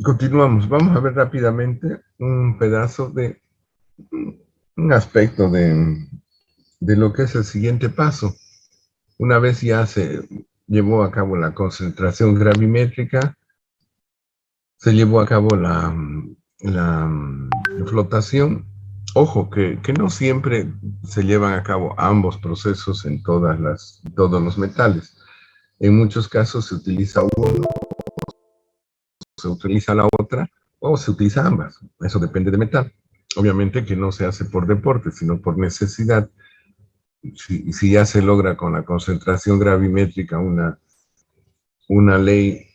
Continuamos. Vamos a ver rápidamente un pedazo de un aspecto de lo que es el siguiente paso. Una vez ya se llevó a cabo la concentración gravimétrica, se llevó a cabo la flotación. Ojo, que no siempre se llevan a cabo ambos procesos en todos los metales. En muchos casos se utiliza uno, se utiliza la otra, o se utiliza ambas. Eso depende de metal. Obviamente que no se hace por deporte, sino por necesidad. Si ya se logra con la concentración gravimétrica una ley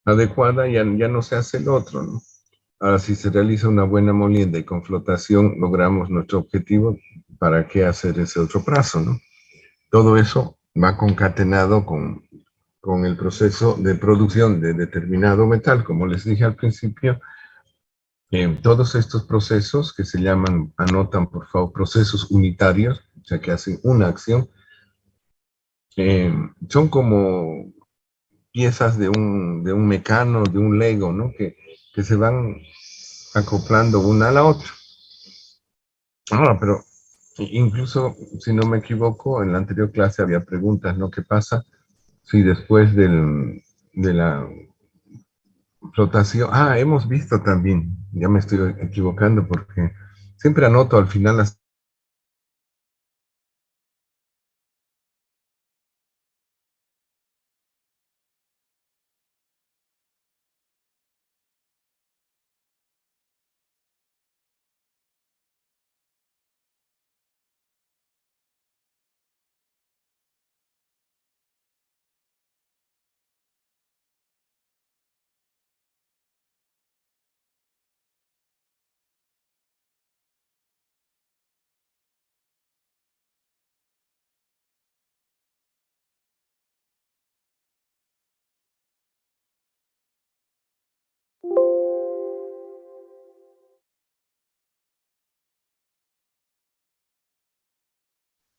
adecuada, ya no se hace el otro, ¿no? Ahora, si se realiza una buena molienda y con flotación logramos nuestro objetivo, ¿para qué hacer ese otro paso, no? Todo eso va concatenado con el proceso de producción de determinado metal, como les dije al principio. Todos estos procesos que se llaman, anotan por favor, procesos unitarios, o sea que hacen una acción, son como piezas de un mecano, de un Lego, ¿no? Que se van acoplando una a la otra. Ahora, pero incluso, si no me equivoco, en la anterior clase había preguntas, ¿no? ¿Qué pasa si después de la flotación? Ah, hemos visto también, ya me estoy equivocando porque siempre anoto al final las...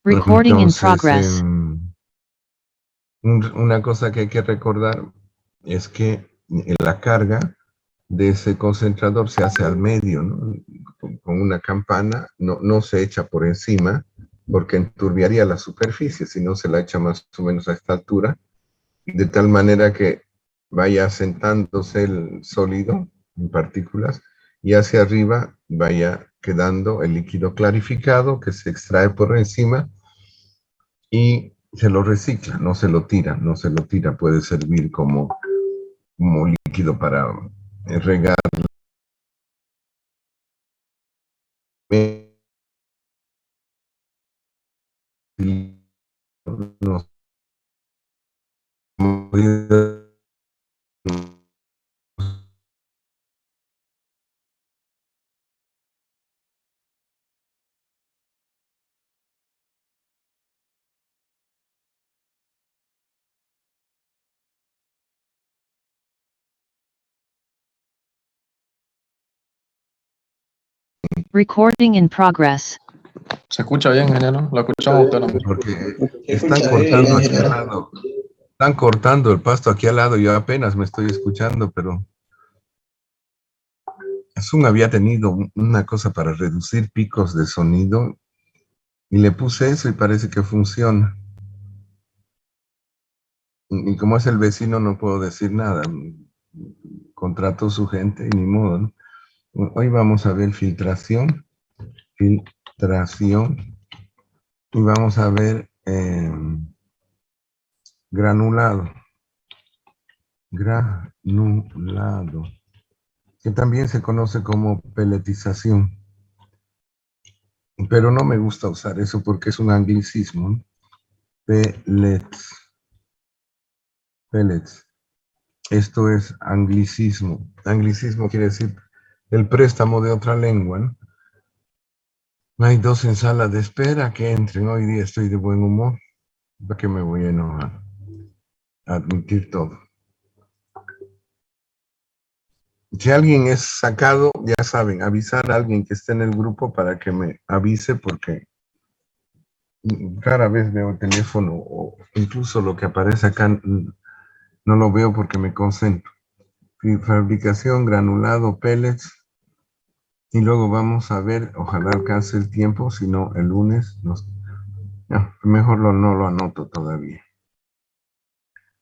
Recording in Entonces, progress. una cosa que hay que recordar es que la carga de ese concentrador se hace al medio, ¿no? Con una campana, no se echa por encima, porque enturbiaría la superficie, si no se la echa más o menos a esta altura, de tal manera que vaya asentándose el sólido en partículas y hacia arriba vaya quedando el líquido clarificado que se extrae por encima y se lo recicla, no se lo tira, puede servir como líquido para regar los Recording in progress. Se escucha bien, ingeniero. Lo escuchamos usted también. porque están cortando aquí al lado, están cortando el pasto aquí al lado, yo apenas me estoy escuchando, pero Zoom había tenido una cosa para reducir picos de sonido y le puse eso y parece que funciona. Y como es el vecino no puedo decir nada, contrató su gente y ni modo, ¿no? Hoy vamos a ver filtración, y vamos a ver granulado, que también se conoce como peletización, pero no me gusta usar eso porque es un anglicismo, ¿no? Pellets. Esto es anglicismo. Anglicismo quiere decir el préstamo de otra lengua, ¿no? Hay dos en sala de espera que entren. Hoy día estoy de buen humor. ¿Para qué me voy a enojar? Admitir todo. Si alguien es sacado, ya saben, avisar a alguien que esté en el grupo para que me avise porque rara vez veo el teléfono o incluso lo que aparece acá no lo veo porque me concentro. fabricación, granulado, pellets. Y luego vamos a ver, ojalá alcance el tiempo, si no, el lunes. No, mejor no lo anoto todavía.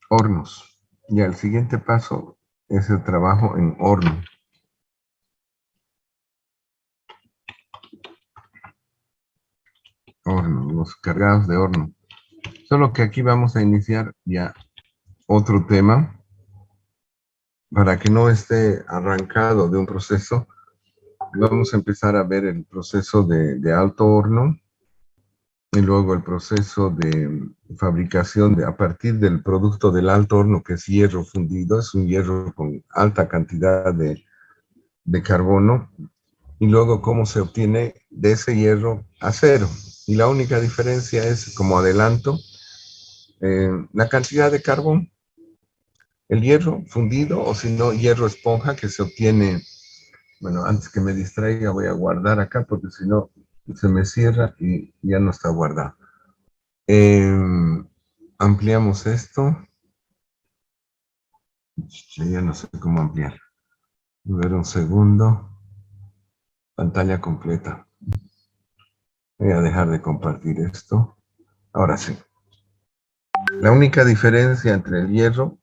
Hornos. Ya el siguiente paso es el trabajo en horno. Horno, los cargados de horno. Solo que aquí vamos a iniciar ya otro tema para que no esté arrancado de un proceso. Vamos a empezar a ver el proceso de alto horno y luego el proceso de fabricación a partir del producto del alto horno, que es hierro fundido, es un hierro con alta cantidad de carbono, y luego cómo se obtiene de ese hierro acero. Y la única diferencia es, como adelanto, la cantidad de carbón. El hierro fundido, o si no, hierro esponja, que se obtiene, bueno, antes que me distraiga voy a guardar acá, porque si no se me cierra y ya no está guardado. Ampliamos esto. Ya no sé cómo ampliar. A ver un segundo. Pantalla completa. Voy a dejar de compartir esto. Ahora sí. La única diferencia entre el hierro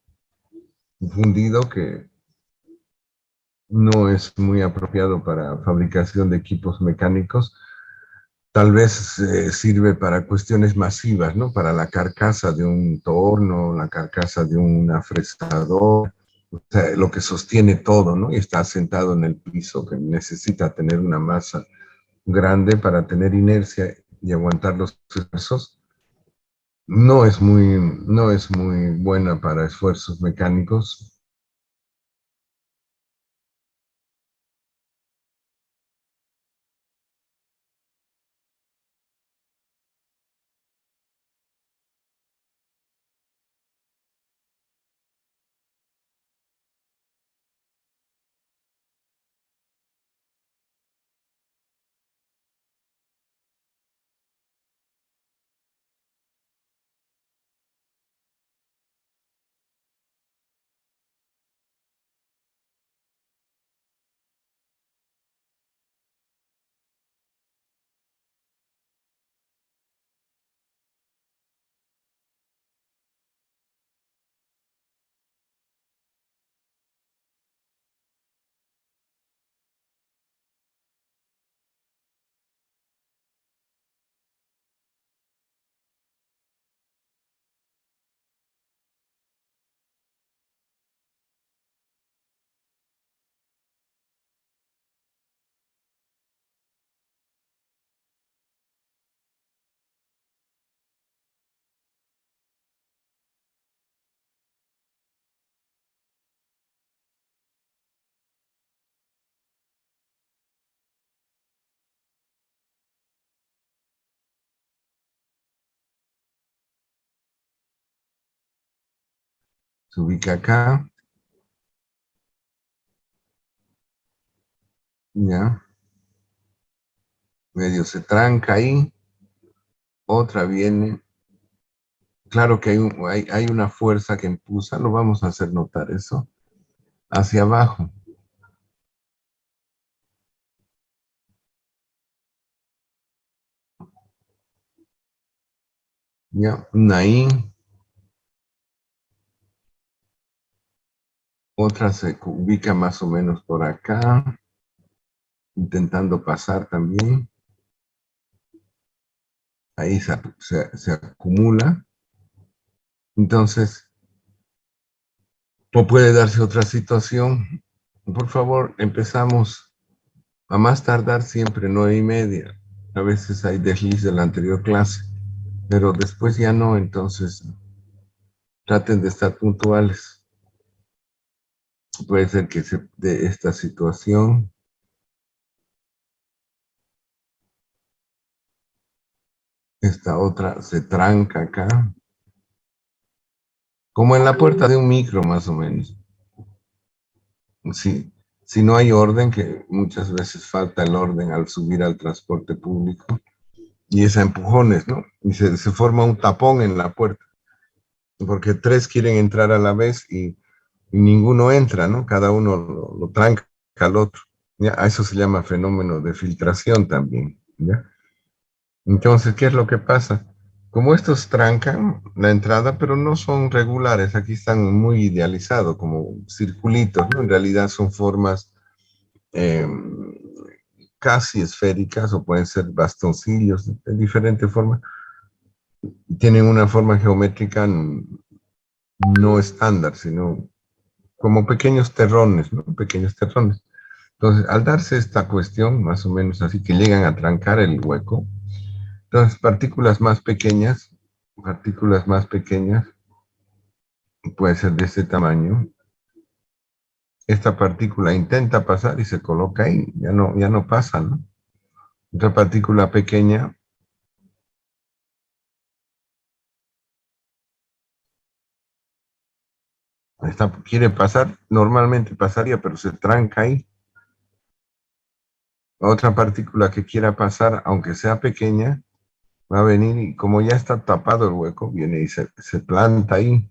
fundido, que no es muy apropiado para fabricación de equipos mecánicos, tal vez sirve para cuestiones masivas, ¿no? Para la carcasa de un torno, la carcasa de un afresador, o sea, lo que sostiene todo, ¿no? Y está sentado en el piso, que necesita tener una masa grande para tener inercia y aguantar los esfuerzos. No es muy buena para esfuerzos mecánicos. Se ubica acá, ya, medio se tranca ahí, otra viene. Claro que hay una fuerza que impulsa, lo vamos a hacer notar eso, hacia abajo. Ya, una ahí, otra se ubica más o menos por acá, intentando pasar también. Ahí se acumula. Entonces, o puede darse otra situación. Por favor, empezamos a más tardar siempre 9:30. A veces hay desliz de la anterior clase, pero después ya no, entonces traten de estar puntuales. Puede ser que se dé esta situación. Esta otra se tranca acá. Como en la puerta de un micro, más o menos. Si no hay orden, que muchas veces falta el orden al subir al transporte público, y es a empujones, ¿no? Y se forma un tapón en la puerta, porque tres quieren entrar a la vez y y ninguno entra, ¿no? Cada uno lo tranca al otro. ¿Ya? A eso se llama fenómeno de filtración también, ¿ya? Entonces, ¿qué es lo que pasa? Como estos trancan la entrada, pero no son regulares, aquí están muy idealizados, como circulitos, ¿no? En realidad son formas eh, casi esféricas o pueden ser bastoncillos de diferentes formas. Tienen una forma geométrica no estándar, sino como pequeños terrones, ¿no? Pequeños terrones. Entonces, al darse esta cuestión, más o menos así, que llegan a trancar el hueco, entonces partículas más pequeñas, puede ser de este tamaño, esta partícula intenta pasar y se coloca ahí, ya no pasa, ¿no? Otra partícula pequeña, esta quiere pasar, normalmente pasaría, pero se tranca ahí. Otra partícula que quiera pasar, aunque sea pequeña, va a venir y como ya está tapado el hueco, viene y se planta ahí.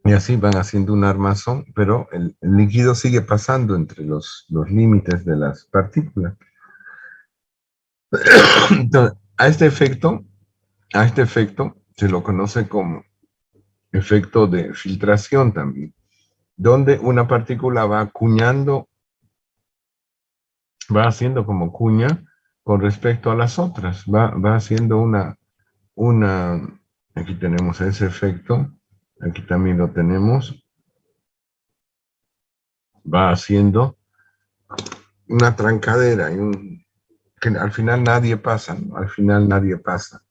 Y así van haciendo un armazón, pero el líquido sigue pasando entre los límites de las partículas. Entonces, a este efecto se lo conoce como efecto de filtración también, donde una partícula va acuñando, va haciendo como cuña con respecto a las otras, va haciendo una, aquí tenemos ese efecto, aquí también lo tenemos, va haciendo una trancadera, que al final nadie pasa, ¿no? Al final nadie pasa.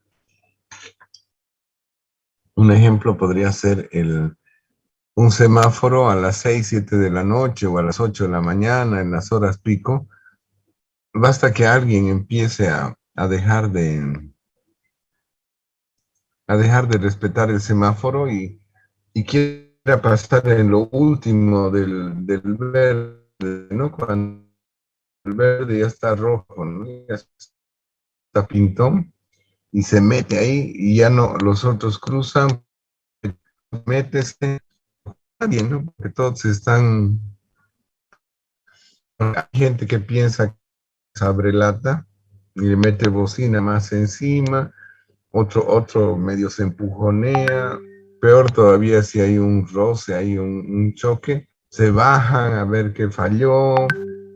Un ejemplo podría ser un semáforo a las 6, 7 de la noche o a las 8 de la mañana, en las horas pico. Basta que alguien empiece a dejar de respetar el semáforo y quiera pasar en lo último del verde, ¿no? Cuando el verde ya está rojo, ¿no? Ya está pintón y se mete ahí y ya no, los otros cruzan, métese, nadie, ¿no? Porque todos están, hay gente que piensa que abre lata y le mete bocina más encima, otro medio se empujonea, peor todavía si hay un roce, hay un choque, se bajan a ver qué falló,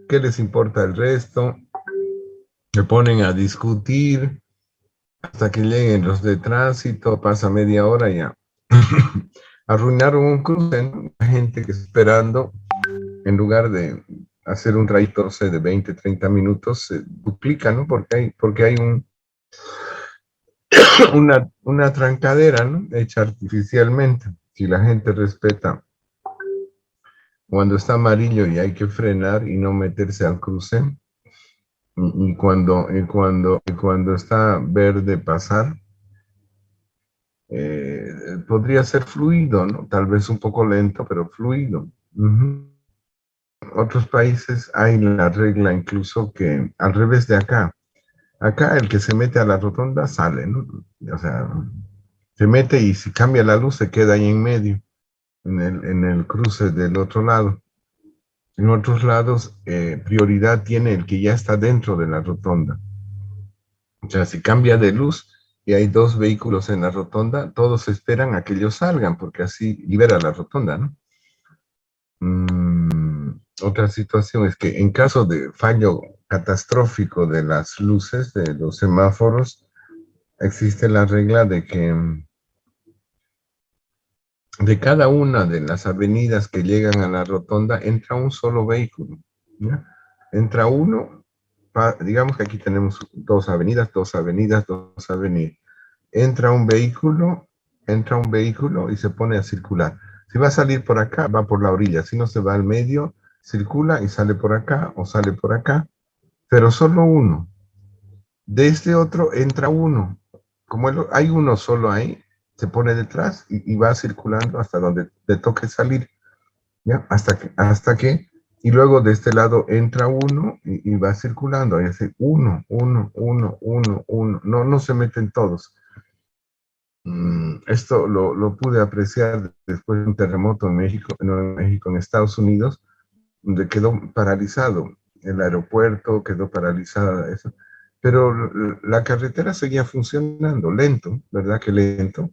qué les importa el resto, se ponen a discutir hasta que lleguen los de tránsito, pasa media hora y ya. Arruinaron un cruce, ¿no? La gente que está esperando, en lugar de hacer un trayecto, no sé, de 20, 30 minutos, se duplica, ¿no? Porque hay una trancadera, ¿no? Hecha artificialmente. Si la gente respeta cuando está amarillo y hay que frenar y no meterse al cruce, y cuando está verde pasar, podría ser fluido, ¿no? Tal vez un poco lento, pero fluido. Ujú. Otros países hay la regla incluso que al revés de acá. Acá el que se mete a la rotonda sale, ¿no? O sea, se mete y si cambia la luz se queda ahí en medio, en el cruce del otro lado. En otros lados, prioridad tiene el que ya está dentro de la rotonda. O sea, si cambia de luz y hay dos vehículos en la rotonda, todos esperan a que ellos salgan, porque así libera la rotonda, ¿no? Otra situación es que en caso de fallo catastrófico de las luces, de los semáforos, existe la regla de que de cada una de las avenidas que llegan a la rotonda entra un solo vehículo, ¿ya? Entra uno, digamos que aquí tenemos dos avenidas, dos avenidas, dos avenidas. Entra un vehículo y se pone a circular. Si va a salir por acá, va por la orilla. Si no, se va al medio, circula y sale por acá o sale por acá. Pero solo uno. De este otro entra uno. Como hay uno solo ahí, se pone detrás y va circulando hasta donde le toque salir. ¿Ya? Y luego de este lado entra uno y va circulando. Y hace uno, uno, uno, uno, uno. No, no se meten todos. Esto lo pude apreciar después de un terremoto en México, no en México, en Estados Unidos, donde quedó paralizado el aeropuerto, quedó paralizada eso, pero la carretera seguía funcionando, lento, ¿verdad que lento?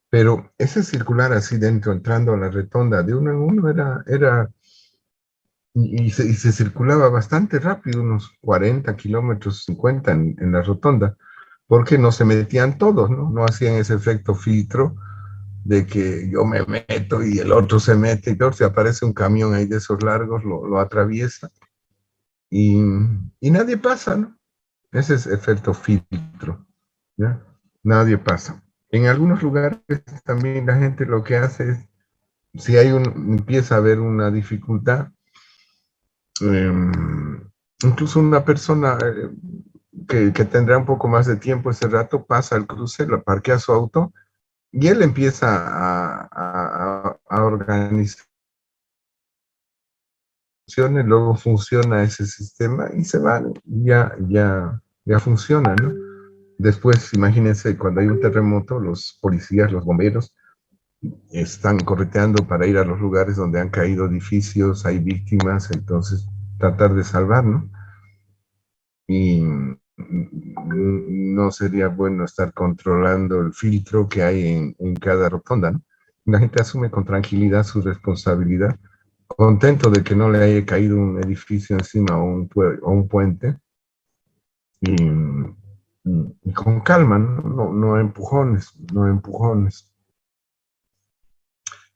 Pero ese circular así dentro, entrando a la rotonda de uno en uno, y se circulaba bastante rápido, unos 40 kilómetros, 50 en la rotonda, porque no se metían todos, ¿no? No hacían ese efecto filtro de que yo me meto y el otro se mete, y peor si aparece un camión ahí de esos largos, lo atraviesa y, y nadie pasa, ¿no? Ese es efecto filtro, ¿ya? Nadie pasa. En algunos lugares también la gente lo que hace es, si empieza a haber una dificultad, eh, incluso una persona que tendrá un poco más de tiempo ese rato pasa al cruce, lo parquea su auto y él empieza a organizar, luego funciona ese sistema y se va, ya funciona, ¿no? Después, imagínense, cuando hay un terremoto, los policías, los bomberos, están correteando para ir a los lugares donde han caído edificios, hay víctimas, entonces tratar de salvar, ¿no? Y no sería bueno estar controlando el filtro que hay en cada rotonda, ¿no? La gente asume con tranquilidad su responsabilidad, contento de que no le haya caído un edificio encima o un puente, y, y con calma, ¿no? No empujones, no empujones.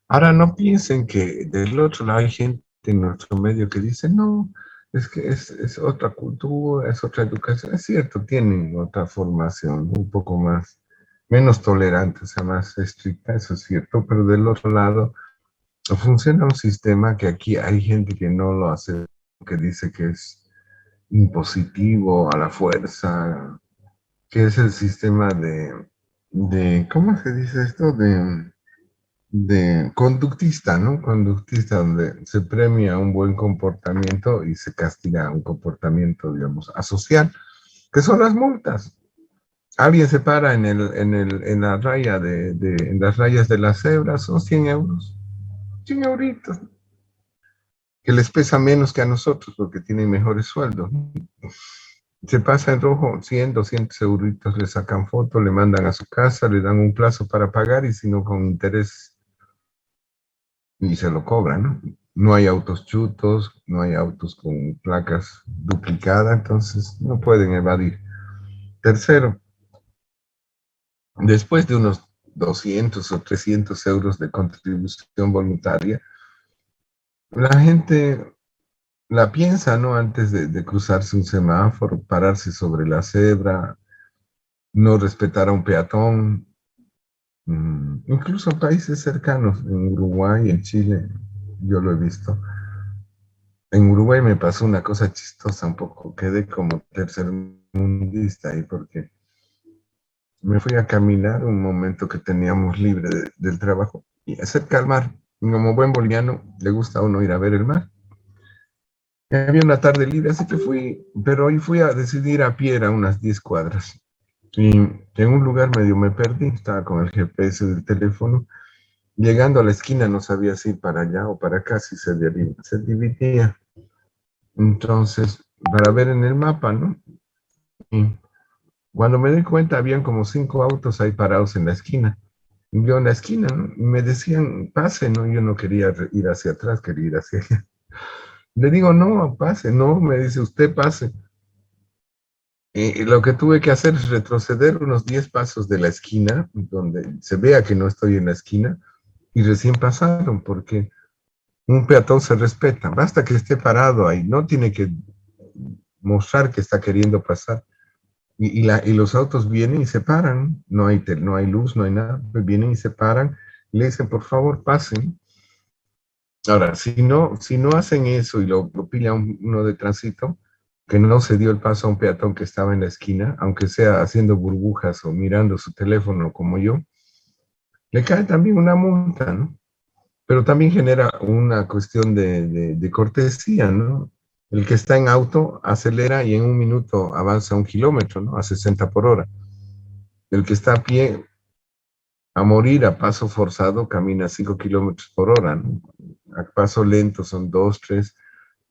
Ahora no piensen que del otro lado hay gente en nuestro medio que dice, no, es que es otra cultura, es otra educación. Es cierto, tienen otra formación, un poco más, menos tolerante, o sea, más estricta, eso es cierto, pero del otro lado funciona un sistema que aquí hay gente que no lo hace, que dice que es impositivo, a la fuerza, que es el sistema ¿cómo se dice esto? De conductista, ¿no? Conductista, donde se premia un buen comportamiento y se castiga un comportamiento, digamos, asocial, que son las multas. Alguien se para en la raya en las rayas de la cebra, son 100 euros, 100 euritos, que les pesa menos que a nosotros porque tienen mejores sueldos. Se pasa en rojo, 100, 200 euritos, le sacan foto, le mandan a su casa, le dan un plazo para pagar y si no con interés y se lo cobran, ¿no? No hay autos chutos, no hay autos con placas duplicadas, entonces no pueden evadir. Tercero, después de unos 200 o 300 euros de contribución voluntaria, la gente la piensa, ¿no? Antes de cruzarse un semáforo, pararse sobre la cebra, no respetar a un peatón, incluso países cercanos, en Uruguay, en Chile, yo lo he visto. En Uruguay me pasó una cosa chistosa un poco, quedé como tercermundista ahí porque me fui a caminar un momento que teníamos libre del trabajo y cerca al mar. Como buen boliviano, le gusta a uno ir a ver el mar. Y había una tarde libre, así que fui, pero hoy fui a decidir a pie, era unas 10 cuadras. Y en un lugar medio me perdí, estaba con el GPS del teléfono. Llegando a la esquina no sabía si ir para allá o para acá, si se dividía. Entonces, para ver en el mapa, ¿no? Y cuando me di cuenta, habían como 5 autos ahí parados en la esquina. Y yo en la esquina, ¿no? Y me decían, pase, ¿no? Yo no quería ir hacia atrás, quería ir hacia allá. Le digo, no, pase, no, me dice, usted pase. Y lo que tuve que hacer es retroceder unos 10 pasos de la esquina, donde se vea que no estoy en la esquina, y recién pasaron, porque un peatón se respeta, basta que esté parado ahí, no tiene que mostrar que está queriendo pasar. Y los autos vienen y se paran, no hay luz, no hay nada, pues vienen y se paran, y le dicen, por favor, pasen. Ahora, si no hacen eso y lo pilla uno de tránsito, que no se dio el paso a un peatón que estaba en la esquina, aunque sea haciendo burbujas o mirando su teléfono como yo, le cae también una multa, ¿no? Pero también genera una cuestión de cortesía, ¿no? El que está en auto acelera y en un minuto avanza 1 kilómetro, ¿no? A 60 por hora. El que está a pie a morir a paso forzado camina 5 kilómetros por hora, ¿no? A paso lento son 2, 3.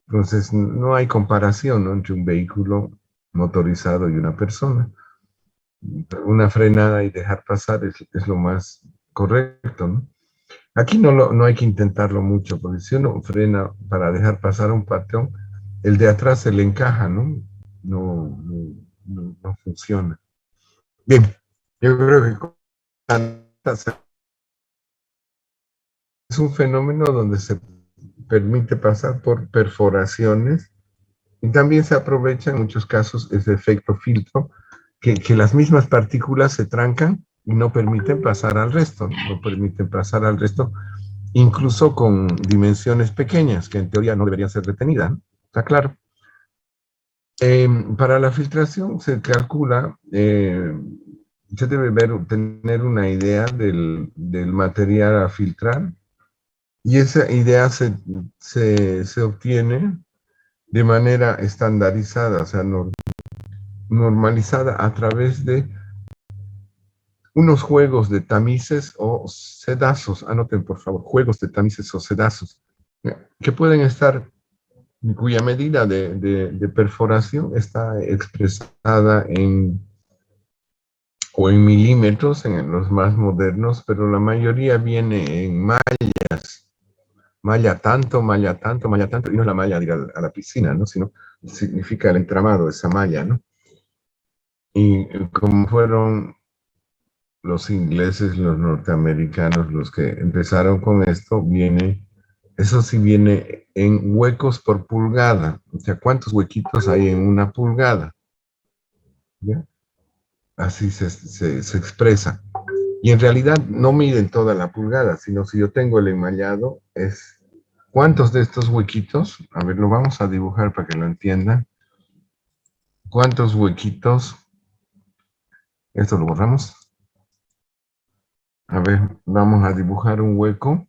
Entonces, no hay comparación, ¿no?, entre un vehículo motorizado y una persona. Una frenada y dejar pasar es lo más correcto, ¿no? Aquí no hay que intentarlo mucho, porque si uno frena para dejar pasar a un peatón, el de atrás se le encaja, ¿no? No funciona. Bien, yo creo que es un fenómeno donde se permite pasar por perforaciones y también se aprovecha en muchos casos ese efecto filtro, que las mismas partículas se trancan y no permiten pasar al resto, no permiten pasar al resto, incluso con dimensiones pequeñas, que en teoría no deberían ser retenidas, ¿no? Está claro. Para la filtración se calcula, se debe tener una idea del material a filtrar, y esa idea se obtiene de manera estandarizada, o sea, normalizada a través de unos juegos de tamices o sedazos. Anoten, por favor, juegos de tamices o sedazos, que pueden estar, cuya medida de perforación está expresada o en milímetros en los más modernos, pero la mayoría viene en mallas. Malla tanto, malla tanto, malla tanto, y no es la malla de ir a la piscina, ¿no?, sino significa el entramado, esa malla, ¿no? Y como fueron los ingleses, los norteamericanos, los que empezaron con esto, eso sí viene en huecos por pulgada. O sea, ¿cuántos huequitos hay en una pulgada? ¿Ya? Así se expresa. Y en realidad no miden toda la pulgada, sino si yo tengo el enmallado, es cuántos de estos huequitos, a ver, lo vamos a dibujar para que lo entiendan. ¿Cuántos huequitos? Esto lo borramos. A ver, vamos a dibujar un hueco.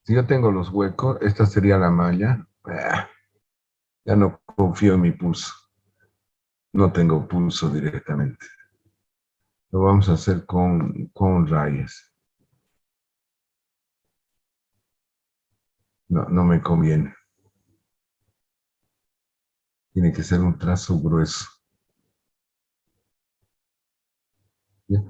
Si yo tengo los huecos, esta sería la malla. Ya no confío en mi pulso. No tengo pulso directamente. Lo vamos a hacer con rayas. No me conviene. Tiene que ser un trazo grueso. ¿Ya?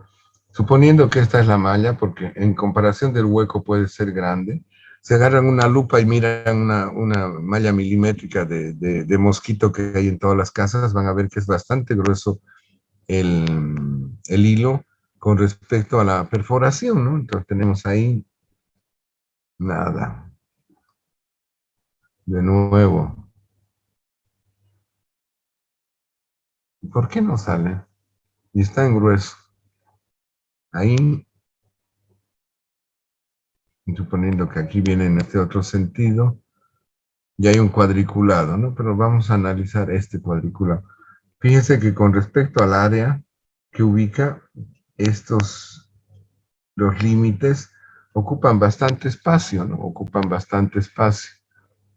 Suponiendo que esta es la malla, porque en comparación del hueco puede ser grande, se agarran una lupa y miran una malla milimétrica de mosquito que hay en todas las casas, van a ver que es bastante grueso el hilo con respecto a la perforación, ¿no? Entonces tenemos ahí nada. De nuevo. ¿Por qué no sale? Y está en grueso. Ahí, suponiendo que aquí viene en este otro sentido, y hay un cuadriculado, ¿no? Pero vamos a analizar este cuadriculado. Fíjense que con respecto al área que ubica los límites, ocupan bastante espacio, ¿no? Ocupan bastante espacio.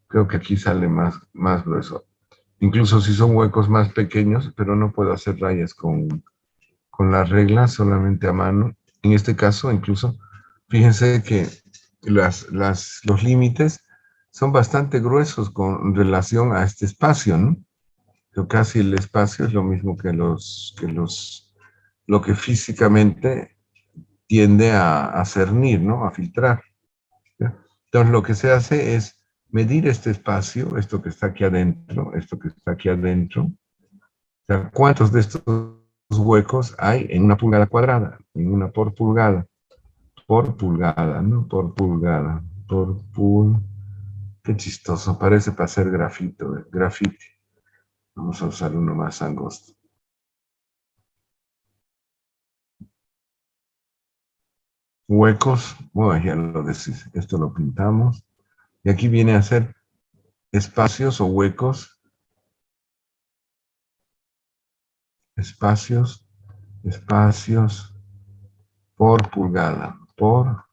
Creo que aquí sale más grueso. Incluso si son huecos más pequeños, pero no puedo hacer rayas con la regla, solamente a mano. En este caso, incluso, fíjense que los límites son bastante gruesos con relación a este espacio, ¿no? Pero casi el espacio es lo mismo que lo que físicamente tiende a cernir, ¿no? A filtrar, ¿ya? Entonces, lo que se hace es medir este espacio, esto que está aquí adentro, esto que está aquí adentro. O sea, ¿cuántos de estos huecos hay en una pulgada cuadrada? En una por pulgada, ¿no? Por pulgada, Qué chistoso, parece para hacer grafiti. Vamos a usar uno más angosto. Huecos, bueno, ya lo decís, esto lo pintamos. Y aquí viene a ser espacios o huecos, espacios por pulgada, pulgada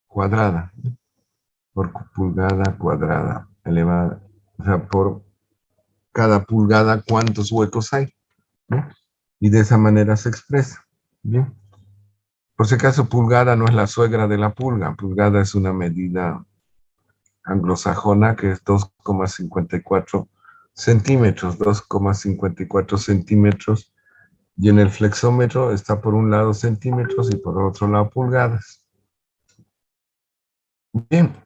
cuadrada, por pulgada cuadrada. elevada, o sea, por cada pulgada cuántos huecos hay, ¿no? Y de esa manera se expresa. Bien. Por si acaso, pulgada no es la suegra de la pulga. Pulgada es una medida anglosajona que es 2,54 centímetros, 2,54 centímetros. Y en el flexómetro está por un lado centímetros y por otro lado pulgadas. Bien,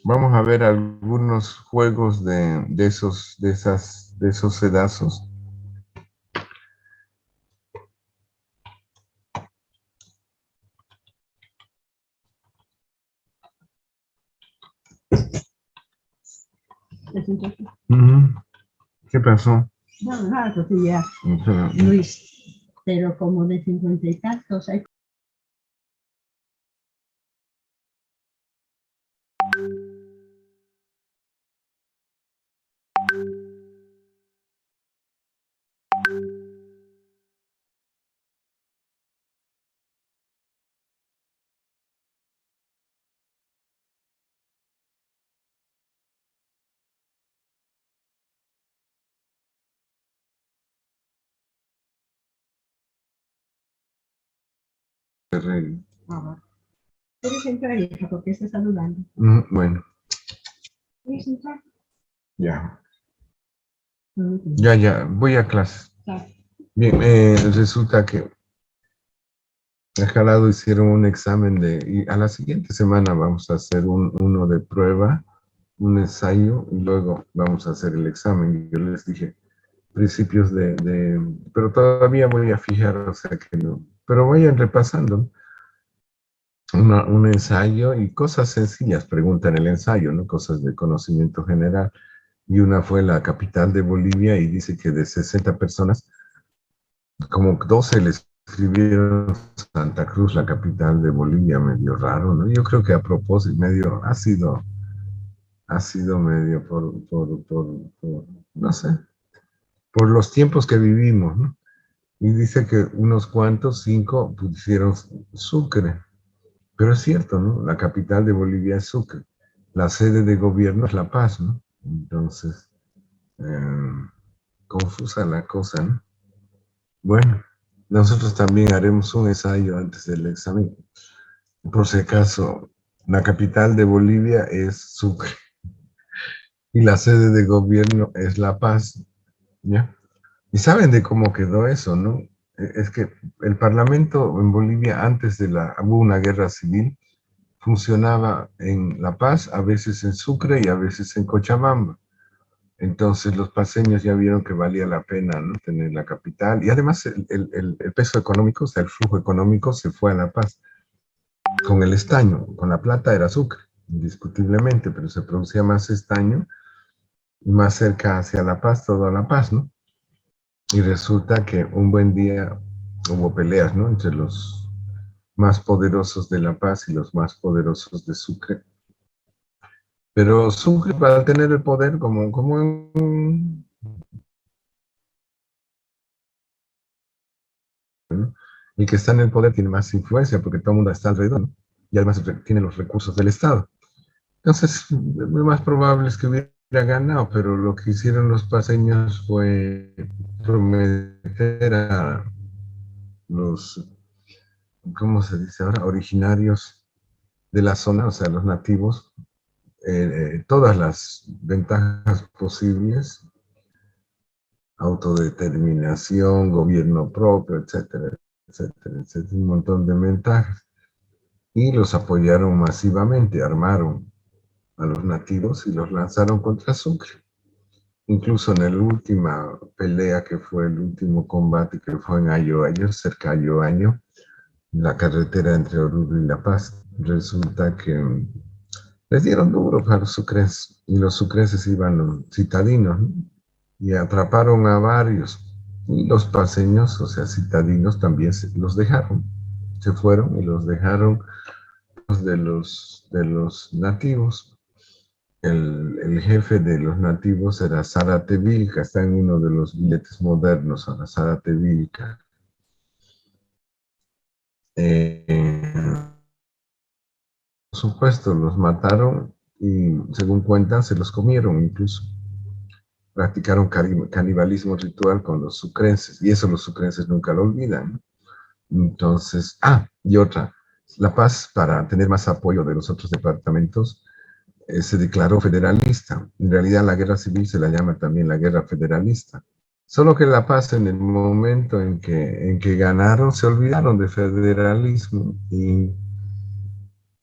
vamos a ver algunos juegos de esos sedazos. Ujú. ¿Qué pasó? No, nada, Sofía. Ujú. Luis, pero como de 50 y tantos, hay ¿Quieres entrar, hija? Porque está saludando. Bueno, ¿Quieres entrar? ya, Ujú. ya, voy a clase. Chao. Bien, resulta que a Jalado hicieron un examen y a la siguiente semana vamos a hacer uno de prueba, un ensayo, y luego vamos a hacer el examen. Yo les dije principios pero todavía voy a fijar, o sea que no, pero vayan repasando un ensayo y cosas sencillas, pregunta en el ensayo, ¿no? Cosas de conocimiento general. Y una fue la capital de Bolivia y dice que de 60 personas, como 12 le escribieron Santa Cruz, la capital de Bolivia, medio raro, ¿no? Yo creo que a propósito, ha sido medio no sé, por los tiempos que vivimos, ¿no? Y dice que unos cuantos, 5, pusieron Sucre. Pero es cierto, ¿no? La capital de Bolivia es Sucre. La sede de gobierno es La Paz, ¿no? Entonces, confusa la cosa, ¿no? Bueno, nosotros también haremos un ensayo antes del examen. Por si acaso, la capital de Bolivia es Sucre y la sede de gobierno es La Paz, ¿ya? Y saben de cómo quedó eso, ¿no? Es que el parlamento en Bolivia antes hubo una guerra civil, funcionaba en La Paz, a veces en Sucre y a veces en Cochabamba. Entonces los paseños ya vieron que valía la pena, ¿no? Tener la capital. Y además el peso económico, o sea, el flujo económico se fue a La Paz. Con el estaño, con la plata era Sucre, indiscutiblemente, pero se producía más estaño y más cerca hacia La Paz, todo a La Paz, ¿no? Y resulta que un buen día hubo peleas, ¿no? Entre los más poderosos de La Paz y los más poderosos de Sucre. Pero Sucre, para tener el poder, como en, ¿no? El que está en el poder tiene más influencia porque todo el mundo está alrededor, ¿no? Y además tiene los recursos del Estado. Entonces, lo más probable es que hubiera ganado, pero lo que hicieron los paseños fue prometer a los, ¿cómo se dice ahora? Originarios de la zona, o sea, los nativos, todas las ventajas posibles, autodeterminación, gobierno propio, etcétera, etcétera, etcétera, un montón de ventajas. Y los apoyaron masivamente, armaron a los nativos y los lanzaron contra Sucre. Incluso en la última pelea, que fue el último combate, que fue en Ayoayo, cerca de Ayoayo, la carretera entre Oruro y La Paz, resulta que les dieron duro a los sucrenses, y los sucrenses iban los citadinos, ¿no? Y atraparon a varios. Y los paseños, o sea, citadinos, también los dejaron. Se fueron y los dejaron de los nativos. El jefe de los nativos era Zárate Vilca, está en uno de los billetes modernos, ahora Zárate Vilca. supuesto, los mataron y, según cuentan, se los comieron incluso. Practicaron canibalismo ritual con los sucrenses, y eso los sucrenses nunca lo olvidan. Entonces, y otra, La Paz, para tener más apoyo de los otros departamentos, se declaró federalista. En realidad, la guerra civil se la llama también la guerra federalista. Solo que La Paz, en el momento en que ganaron, se olvidaron de federalismo y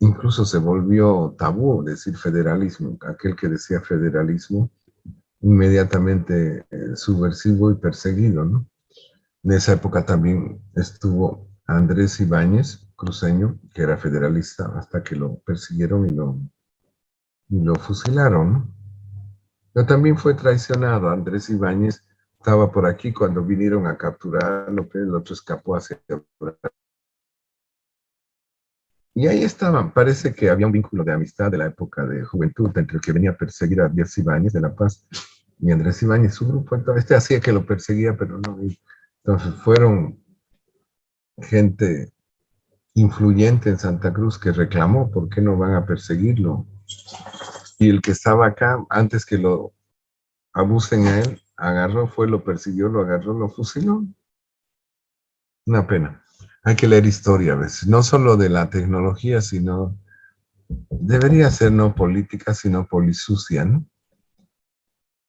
incluso se volvió tabú decir federalismo. Aquel que decía federalismo, inmediatamente subversivo y perseguido, ¿no? En esa época también estuvo Andrés Ibáñez, cruceño, que era federalista, hasta que lo persiguieron y lo fusilaron, ¿no? Pero también fue traicionado. Andrés Ibáñez estaba por aquí cuando vinieron a capturarlo, pero el otro escapó hacia Brasil. Y ahí estaban. Parece que había un vínculo de amistad de la época de juventud entre el que venía a perseguir a Andrés Ibáñez de La Paz y Andrés Ibáñez, su grupo. Entonces, hacía que lo perseguía, pero no. Entonces fueron gente influyente en Santa Cruz que reclamó, ¿por qué no van a perseguirlo? Y el que estaba acá, antes que lo abusen a él, lo persiguió, lo agarró, lo fusiló. Una pena. Hay que leer historia a veces, no solo de la tecnología, sino, debería ser no política, sino polisucia, ¿no?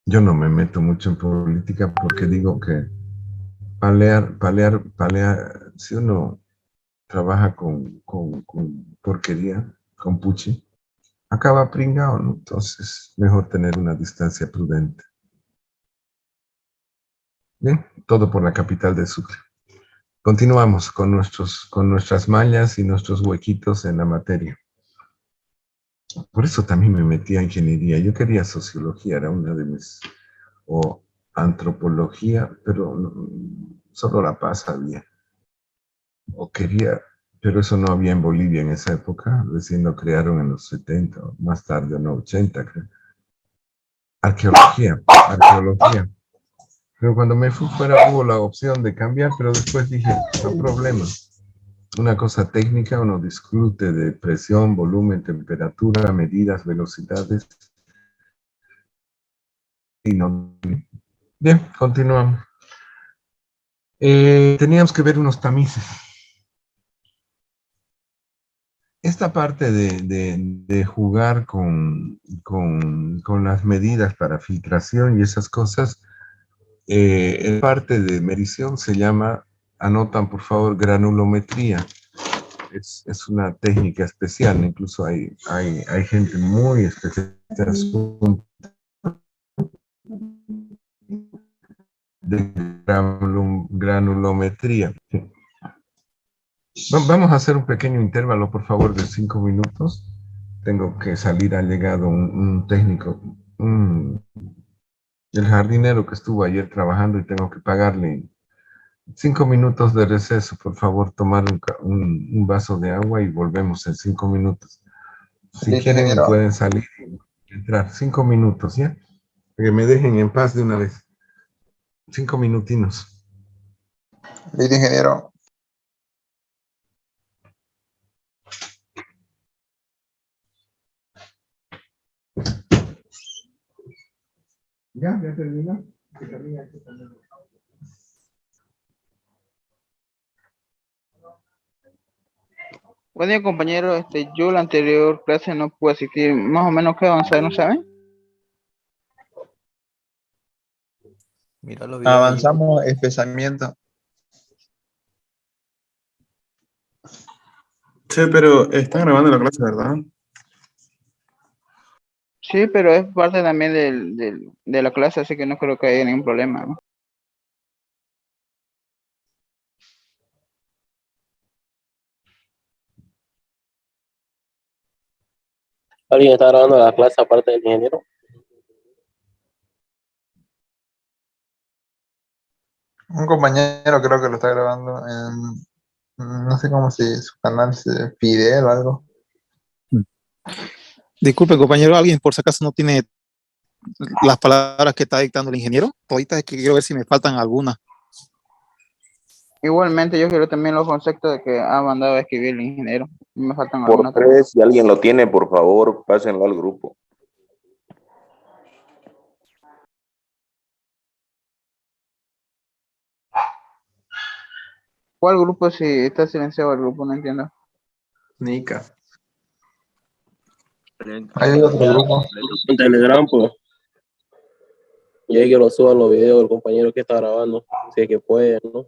Yo no me meto mucho en política porque digo que palear, si uno trabaja con porquería, con puchi, acaba pringado, ¿no? Entonces, mejor tener una distancia prudente. Bien, todo por la capital de Sucre. Continuamos con nuestras mallas y nuestros huequitos en la materia. Por eso también me metí a ingeniería. Yo quería sociología, era una de mis, o antropología, pero solo La Paz había. O quería, pero eso no había en Bolivia en esa época, recién lo crearon en los 70, o más tarde, no, 80, creo. Arqueología. Pero cuando me fui fuera hubo la opción de cambiar, pero después dije, no problema. Una cosa técnica, uno discute de presión, volumen, temperatura, medidas, velocidades. Y no. Bien, continuamos. Teníamos que ver unos tamices. Esta parte de jugar con las medidas para filtración y esas cosas, en parte de medición se llama, anotan por favor, granulometría. Es una técnica especial, incluso hay gente muy especializada de granulometría. Vamos a hacer un pequeño intervalo, por favor, de 5 minutos. Tengo que salir, ha llegado un técnico, el jardinero que estuvo ayer trabajando y tengo que pagarle 5 minutos de receso, por favor, tomar un vaso de agua y volvemos en 5 minutos. Si Listo, quieren, ingeniero. pueden salir y entrar. 5 minutos, ¿ya? Que me dejen en paz de una vez. 5 minutinos. Listo, ingeniero. ¿Ya terminó? Buen día, compañero. Yo la anterior clase no pude asistir. Más o menos qué avanzar, ¿no saben? Mira los videos. Avanzamos espesamiento. Sí, pero están grabando la clase, ¿verdad? Sí, pero es parte también de la clase, así que no creo que haya ningún problema, ¿no? ¿Alguien está grabando la clase aparte del ingeniero? Un compañero creo que lo está grabando en, no sé cómo su canal, Fidel o algo. Disculpe, compañero, alguien por si acaso no tiene las palabras que está dictando el ingeniero. Ahorita es que quiero ver si me faltan algunas. Igualmente yo quiero también los conceptos de que ha mandado a escribir el ingeniero. Me faltan Por algunas también. 3, si alguien lo tiene, por favor, pásenlo al grupo. ¿Cuál grupo si está silenciado el grupo? No entiendo. Nica. Hay otro grupo. En Telegram, pues. Y ahí que lo suban los videos del compañero que está grabando, si es que puede, ¿no?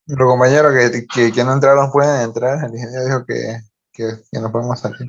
Los compañeros que no entraron pueden entrar. El ingeniero dijo que no podemos salir.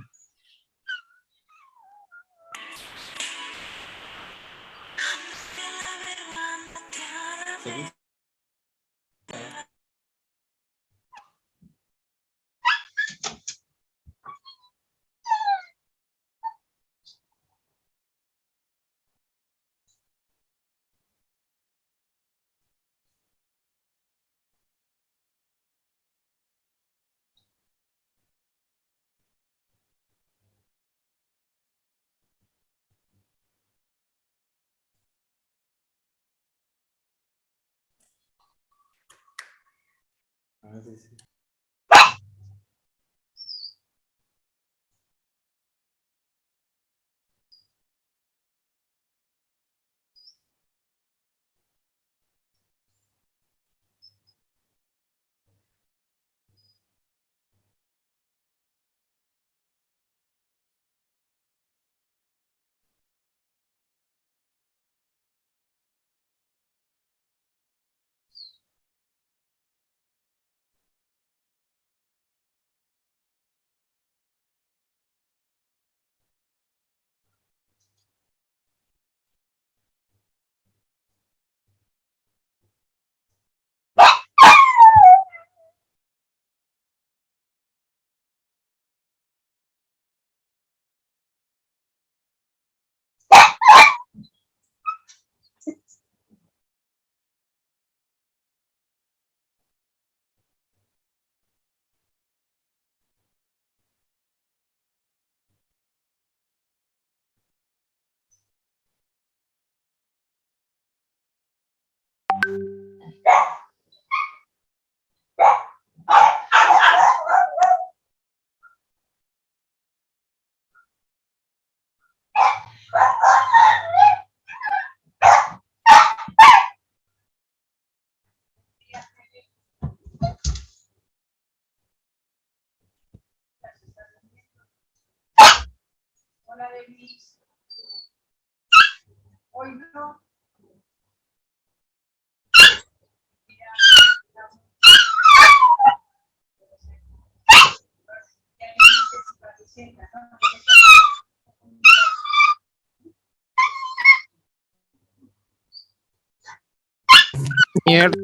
Mierda.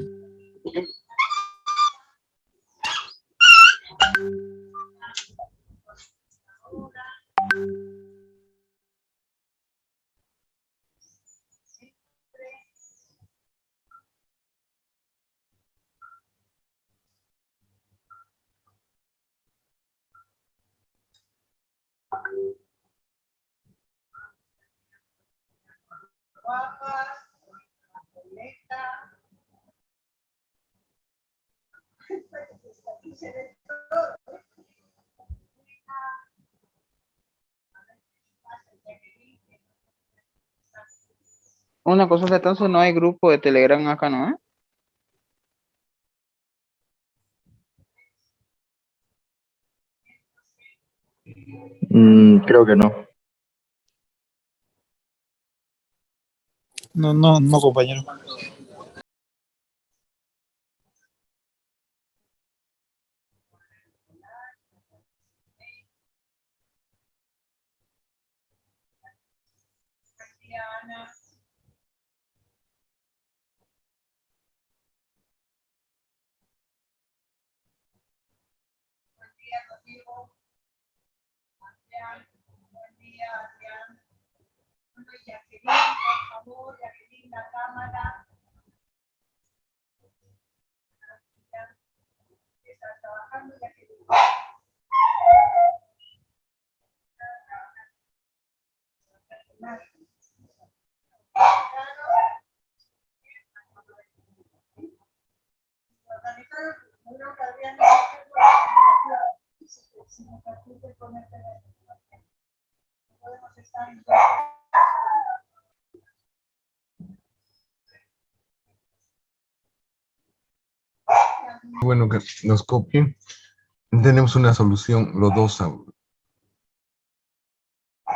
Una cosa, entonces no hay grupo de Telegram acá, ¿no? Creo que no. No, compañero. Bueno, que nos copien. Tenemos una solución lodosa o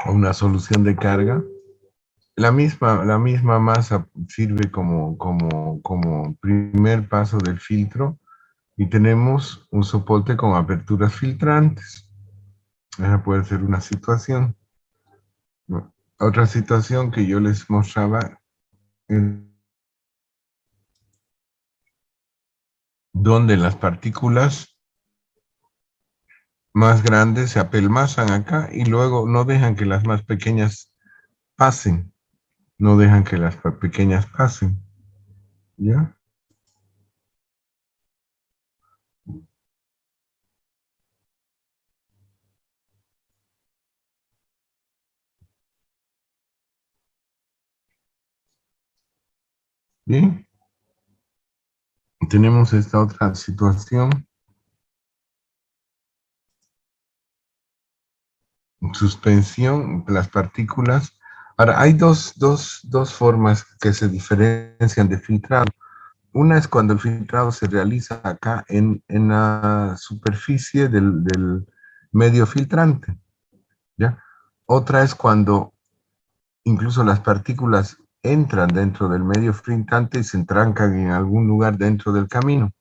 una solución de carga. La misma masa sirve como primer paso del filtro y tenemos un soporte con aperturas filtrantes. Esa puede ser una situación. Otra situación que yo les mostraba donde las partículas más grandes se apelmazan acá y luego no dejan que las más pequeñas pasen. No dejan que las pequeñas pasen. ¿Ya? Bien. Tenemos esta otra situación. Suspensión, las partículas. Ahora, hay dos formas que se diferencian de filtrado. Una es cuando el filtrado se realiza acá en la superficie del medio filtrante, ¿ya? Otra es cuando incluso las partículas entran dentro del medio filtrante y se entrancan en algún lugar dentro del camino.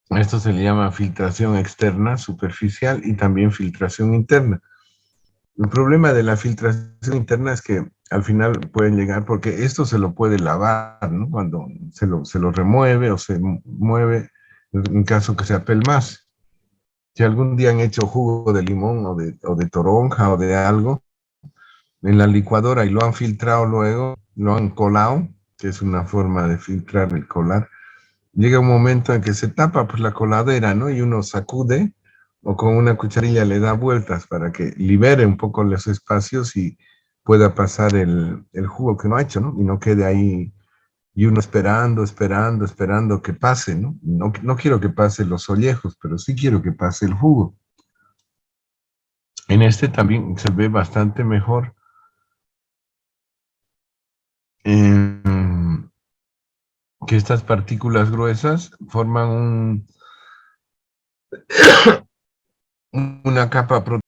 Esto se le llama filtración externa, superficial, y también filtración interna. El problema de la filtración interna es que al final pueden llegar, porque esto se lo puede lavar, ¿no? Cuando se lo remueve o se mueve, en caso que sea pelmaz. Si algún día han hecho jugo de limón o de toronja o de algo en la licuadora y lo han filtrado luego, lo han colado, que es una forma de filtrar el colar, llega un momento en que se tapa pues la coladera, ¿no? Y uno sacude o con una cucharilla le da vueltas para que libere un poco los espacios y pueda pasar el jugo que no ha hecho, ¿no? Y no quede ahí y uno esperando que pase, ¿no? No quiero que pase los ollejos, pero sí quiero que pase el jugo. En este también se ve bastante mejor. Que estas partículas gruesas forman una capa protectora.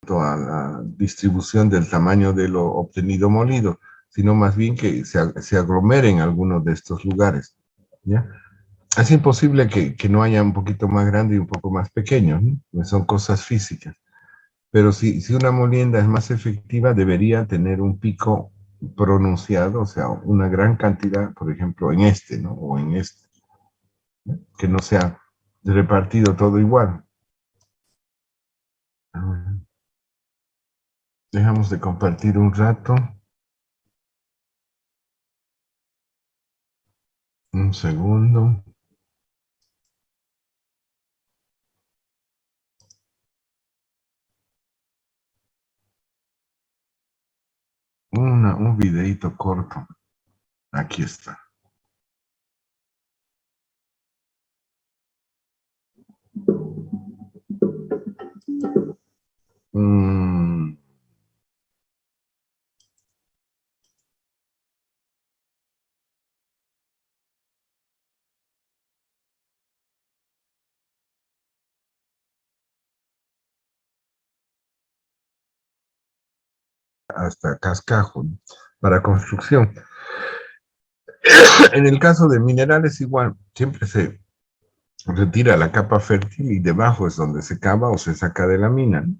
A la distribución del tamaño de lo obtenido molido, sino más bien que se aglomeren algunos de estos lugares, ¿ya? Es imposible que no haya un poquito más grande y un poco más pequeño, ¿no? Pues son cosas físicas. Pero si una molienda es más efectiva, debería tener un pico pronunciado, o sea, una gran cantidad, por ejemplo, en este, ¿no? O en este, ¿no? Que no sea repartido todo igual. Dejamos de compartir un rato. Un segundo. Un videito corto. Aquí está. Mm, hasta cascajo, ¿no? Para construcción. En el caso de minerales igual, siempre se retira la capa fértil y debajo es donde se cava o se saca de la mina, ¿no?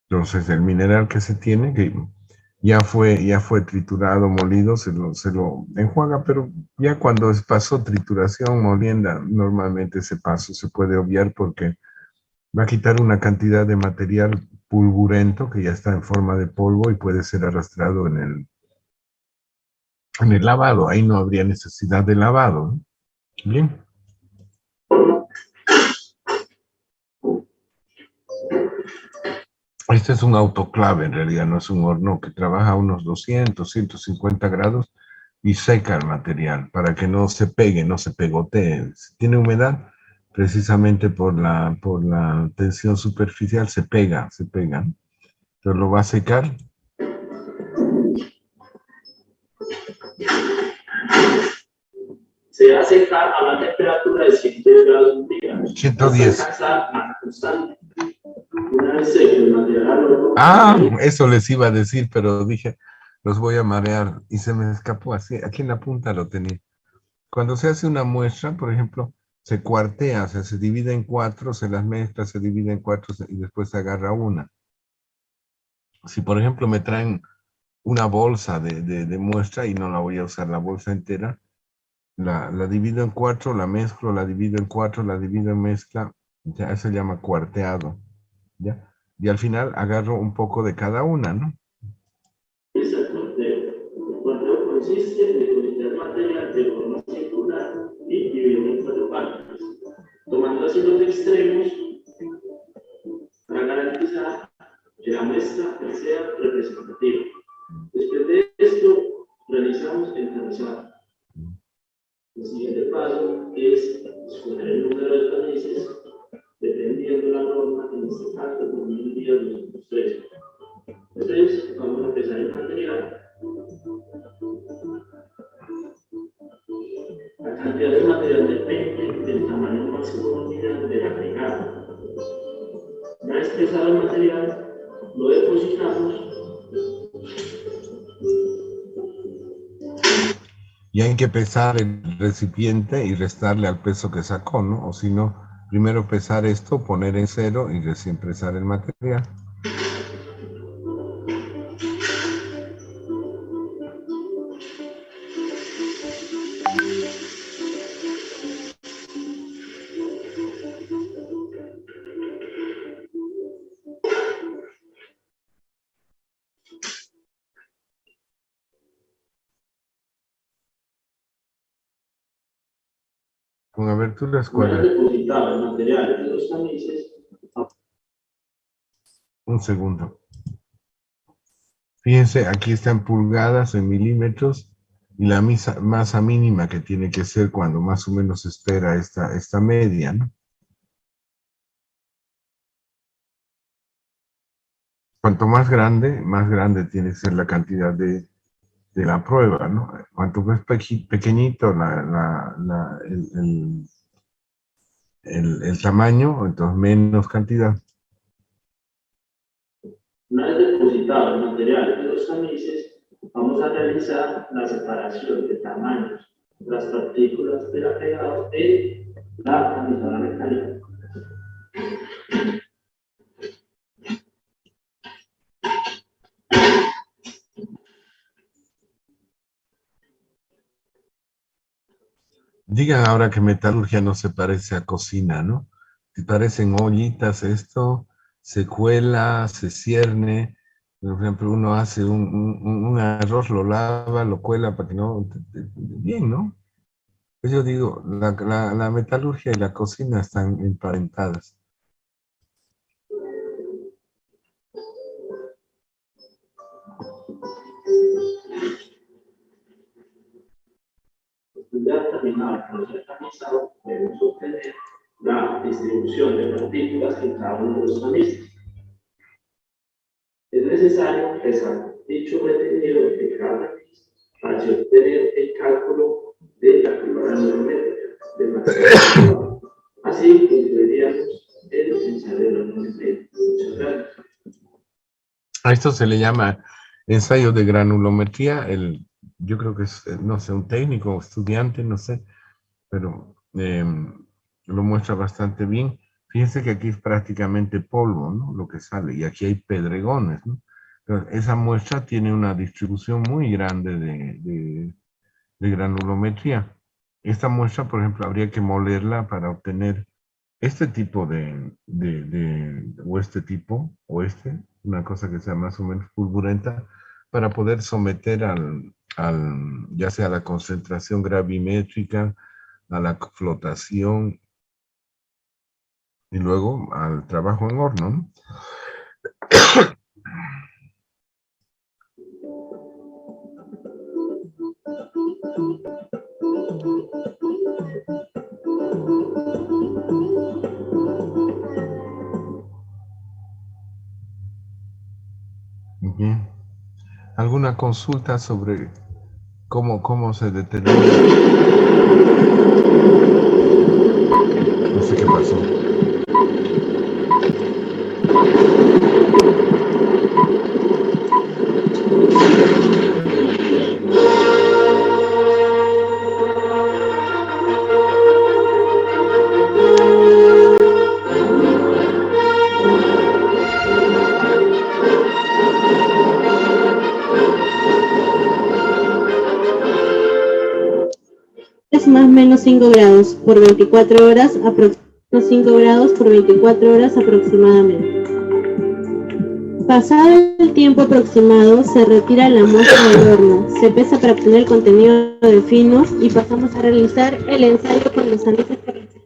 Entonces el mineral que se tiene, que ya fue triturado, molido, se lo enjuaga, pero ya cuando pasó trituración, molienda, normalmente ese paso se puede obviar porque va a quitar una cantidad de material pulgurento que ya está en forma de polvo y puede ser arrastrado en el lavado. Ahí no habría necesidad de lavado, ¿no? Bien. Este es un autoclave, en realidad no es un horno que trabaja a unos 200, 150 grados y seca el material para que no se pegue, no se pegotee. Si tiene humedad, precisamente por la tensión superficial se pega, se pega. Entonces lo va a secar. Se va a secar a una temperatura de 110 grados centígrados. 110. Una vez seco el material al horno. Ah, eso les iba a decir, pero dije, los voy a marear y se me escapó así. Aquí en la punta lo tenía. Cuando se hace una muestra, por ejemplo, se cuartea, o sea, se divide en cuatro, se las mezcla, se divide en cuatro y después se agarra una. Si, por ejemplo, me traen una bolsa de muestra y no la voy a usar la bolsa entera, la divido en cuatro, la mezclo, la divido en cuatro, la divido en mezcla, ya eso se llama cuarteado, ¿ya? Y al final agarro un poco de cada una, ¿no? El cuarteo consiste en cocinar material de forma circular y dividirlo en cuatro partes, tomando así los extremos para garantizar que la muestra sea representativa. Después de esto, realizamos el trazado. El siguiente paso es escoger el número de tamices, dependiendo de la norma, en este caso, por 1000 días, 203. Entonces, vamos a empezar el material. La cantidad de material depende del tamaño máximo nominal del agregado. Una vez pesado el material, lo depositamos. Y hay que pesar el recipiente y restarle al peso que sacó, ¿no? O si no, primero pesar esto, poner en cero y recién pesar el material. Con aberturas cuadradas. Un segundo. Fíjense, aquí están pulgadas en milímetros y la masa mínima que tiene que ser cuando más o menos se espera esta media, ¿no? Cuanto más grande tiene que ser la cantidad de la prueba, ¿no? Cuanto más pequeñito el tamaño, entonces menos cantidad. Una vez depositado el material de los tamices, vamos a realizar la separación de tamaños, las partículas del agregado en la tamizadora mecánica. Digan ahora que metalurgia no se parece a cocina, ¿no? Se parecen ollitas esto, se cuela, se cierne. Por ejemplo, uno hace un arroz, lo lava, lo cuela para que no... Bien, ¿no? Pues yo digo, la metalurgia y la cocina están emparentadas. Ya terminado el proceso organizado, debemos obtener la distribución de partículas en cada uno de los anillos. Es necesario pesar dicho contenido de cada anillo para así obtener el cálculo de la curva granulométrica de máximo. Así concluiríamos el ensayo de la granulometría. Muchas gracias. A esto se le llama ensayo de granulometría. Yo creo que es, no sé, un técnico o estudiante, no sé, pero lo muestra bastante bien. Fíjense que aquí es prácticamente polvo, ¿no? Lo que sale, y aquí hay pedregones, ¿no? Entonces, esa muestra tiene una distribución muy grande de granulometría. Esta muestra, por ejemplo, habría que molerla para obtener este tipo o este tipo, una cosa que sea más o menos pulburenta, para poder someter ya sea a la concentración gravimétrica, a la flotación y luego al trabajo en horno, ¿no? Bien. ¿Alguna consulta sobre cómo se determina? No sé qué pasó. Es más menos 5 grados por 24 horas, aproximadamente 5 grados por 24 horas aproximadamente. Pasado el tiempo aproximado, se retira la muestra del horno, se pesa para obtener el contenido de finos y pasamos a realizar el ensayo con los anillos correspondientes.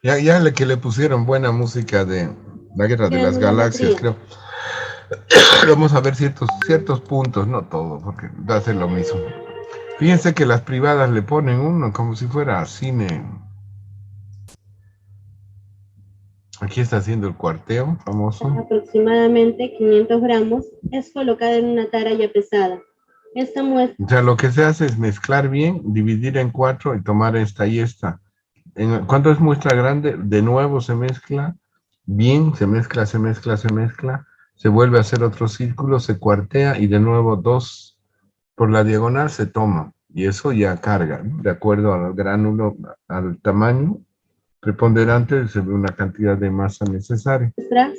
Ya que le pusieron buena música de la Guerra de las Galaxias, creo. Vamos a ver ciertos puntos, no todo, porque va a ser lo mismo. Fíjense que las privadas le ponen uno como si fuera cine. Aquí está haciendo el cuarteo famoso. Aproximadamente 500 gramos es colocada en una tara ya pesada. Esta muestra... O sea, lo que se hace es mezclar bien, dividir en 4 y tomar esta y esta. Cuando es muestra grande, de nuevo se mezcla bien, se mezcla, se vuelve a hacer otro círculo, se cuartea y de nuevo 2 por la diagonal se toma. Y eso ya carga, ¿no? De acuerdo al gránulo, al tamaño preponderante, se ve una cantidad de masa necesaria.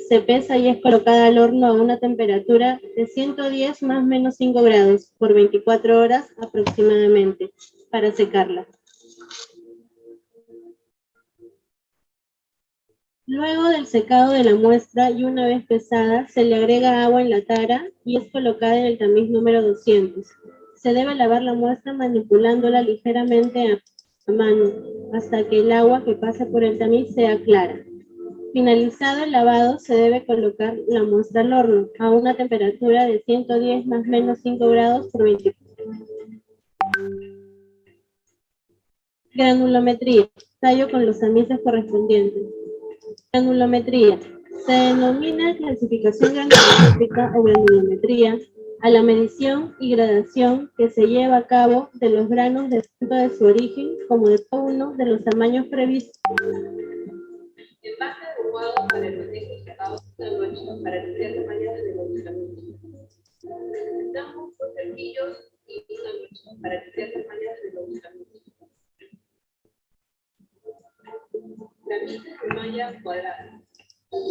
Se pesa y es colocada al horno a una temperatura de 110 más menos 5 grados por 24 horas aproximadamente para secarla. Luego del secado de la muestra y una vez pesada, se le agrega agua en la tara y es colocada en el tamiz número 200. Se debe lavar la muestra manipulándola ligeramente a mano hasta que el agua que pasa por el tamiz sea clara. Finalizado el lavado, se debe colocar la muestra al horno a una temperatura de 110 más menos 5 grados por 24 horas. Granulometría. Tallo con los tamices correspondientes. Granulometría. Se denomina clasificación granulométrica o granulometría a la medición y gradación que se lleva a cabo de los granos tanto de su origen como de cada uno de los tamaños previstos. Envase adecuado para el manejo y secado de la muestra para limpiar la malla de devolucionamiento. Necesitamos 2 cepillos y una muestra para limpiar las mallas de devolucionamiento. Camisas de malla cuadrada.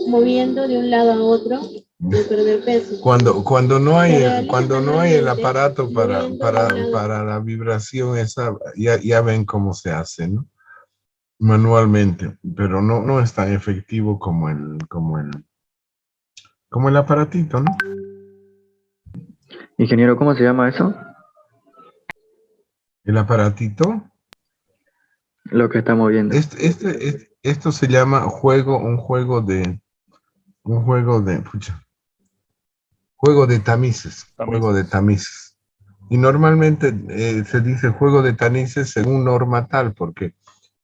Moviendo de un lado a otro de perder peso. Cuando no hay el Manualmente, aparato moviendo de un lado- para la vibración esa, ya ven cómo se hace, ¿no? Manualmente, pero no es tan efectivo como el aparatito, ¿no? Ingeniero, ¿cómo se llama eso? El aparatito, Lo que estamos viendo. esto se llama un juego de tamices. Y normalmente se dice juego de tamices según norma tal, porque